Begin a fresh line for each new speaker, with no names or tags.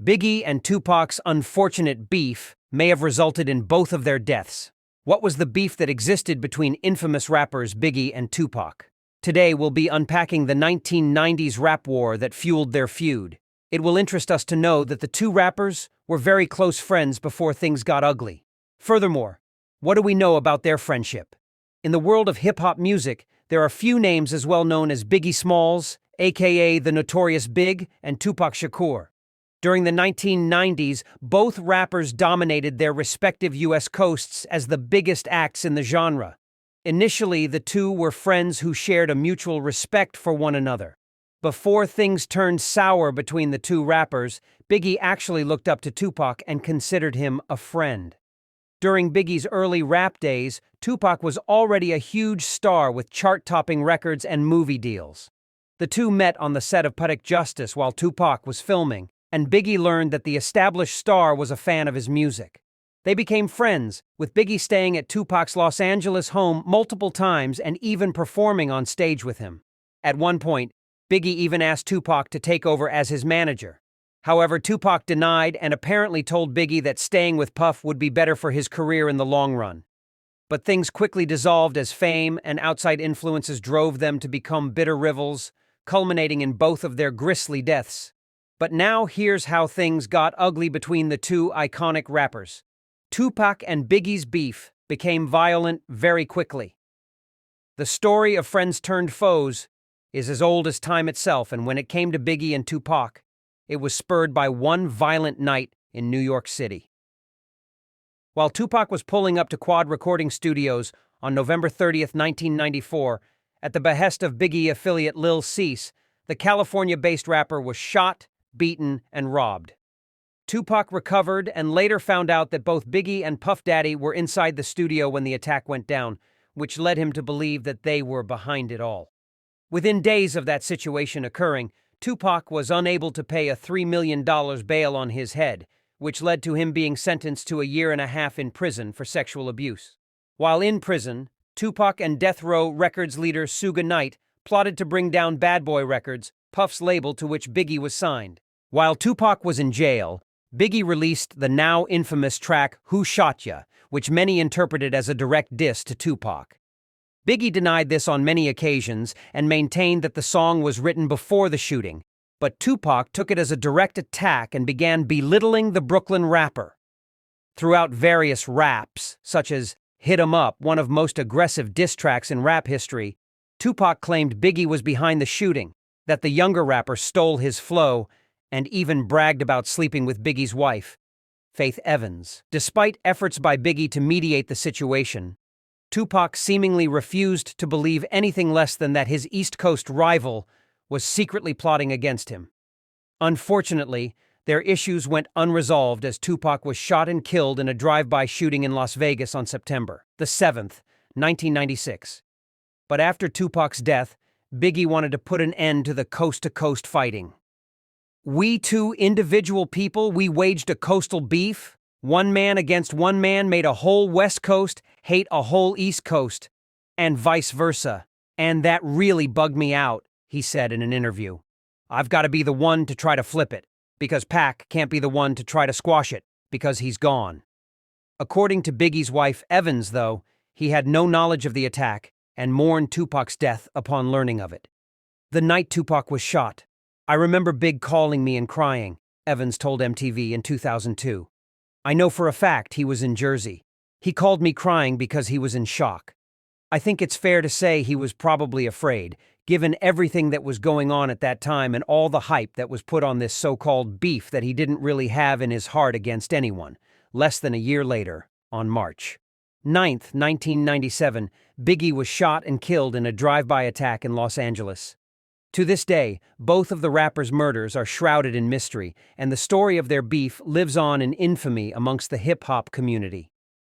Biggie and Tupac's unfortunate beef may have resulted in both of their deaths. What was the beef that existed between infamous rappers Biggie and Tupac? Today we'll be unpacking the 1990s rap war that fueled their feud. It will interest us to know that the two rappers were very close friends before things got ugly. Furthermore, what do we know about their friendship? In the world of hip-hop music, there are few names as well known as Biggie Smalls, aka the Notorious Big, and Tupac Shakur. During the 1990s, both rappers dominated their respective U.S. coasts as the biggest acts in the genre. Initially, the two were friends who shared a mutual respect for one another. Before things turned sour between the two rappers, Biggie actually looked up to Tupac and considered him a friend. During Biggie's early rap days, Tupac was already a huge star with chart-topping records and movie deals. The two met on the set of Poetic Justice while Tupac was filming, and Biggie learned that the established star was a fan of his music. They became friends, with Biggie staying at Tupac's Los Angeles home multiple times and even performing on stage with him. At one point, Biggie even asked Tupac to take over as his manager. However, Tupac denied and apparently told Biggie that staying with Puff would be better for his career in the long run. But things quickly dissolved as fame and outside influences drove them to become bitter rivals, culminating in both of their grisly deaths. But now here's how things got ugly between the two iconic rappers. Tupac and Biggie's beef became violent very quickly. The story of friends turned foes is as old as time itself, and when it came to Biggie and Tupac, it was spurred by one violent night in New York City. While Tupac was pulling up to Quad Recording Studios on November 30th, 1994, at the behest of Biggie affiliate Lil Cease, the California-based rapper was shot, beaten, and robbed. Tupac recovered and later found out that both Biggie and Puff Daddy were inside the studio when the attack went down, which led him to believe that they were behind it all. Within days of that situation occurring, Tupac was unable to pay a $3 million bail on his head, which led to him being sentenced to a 1.5 years in prison for sexual abuse. While in prison, Tupac and Death Row Records leader Suge Knight plotted to bring down Bad Boy Records, Puff's label to which Biggie was signed. While Tupac was in jail, Biggie released the now infamous track Who Shot Ya, which many interpreted as a direct diss to Tupac. Biggie denied this on many occasions and maintained that the song was written before the shooting, but Tupac took it as a direct attack and began belittling the Brooklyn rapper. Throughout various raps, such as Hit 'Em Up, one of most aggressive diss tracks in rap history, Tupac claimed Biggie was behind the shooting, that the younger rapper stole his flow, and even bragged about sleeping with Biggie's wife, Faith Evans. Despite efforts by Biggie to mediate the situation, Tupac seemingly refused to believe anything less than that his East Coast rival was secretly plotting against him. Unfortunately, their issues went unresolved as Tupac was shot and killed in a drive-by shooting in Las Vegas on September the 7th, 1996. But after Tupac's death, Biggie wanted to put an end to the coast-to-coast fighting. We two individual people, we waged a coastal beef. One man against one man made a whole West Coast hate a whole East Coast, and vice versa. And that really bugged me out, he said in an interview. I've got to be the one to try to flip it, because Pac can't be the one to try to squash it, because he's gone. According to Biggie's wife Evans, though, he had no knowledge of the attack and mourned Tupac's death upon learning of it. The night Tupac was shot, I remember Big calling me and crying, Evans told MTV in 2002. I know for a fact he was in Jersey. He called me crying because he was in shock. I think it's fair to say he was probably afraid, given everything that was going on at that time and all the hype that was put on this so-called beef that he didn't really have in his heart against anyone. Less than a year later, on March 9th, 1997, Biggie was shot and killed in a drive-by attack in Los Angeles. To this day, both of the rappers' murders are shrouded in mystery, and the story of their beef lives on in infamy amongst the hip-hop community.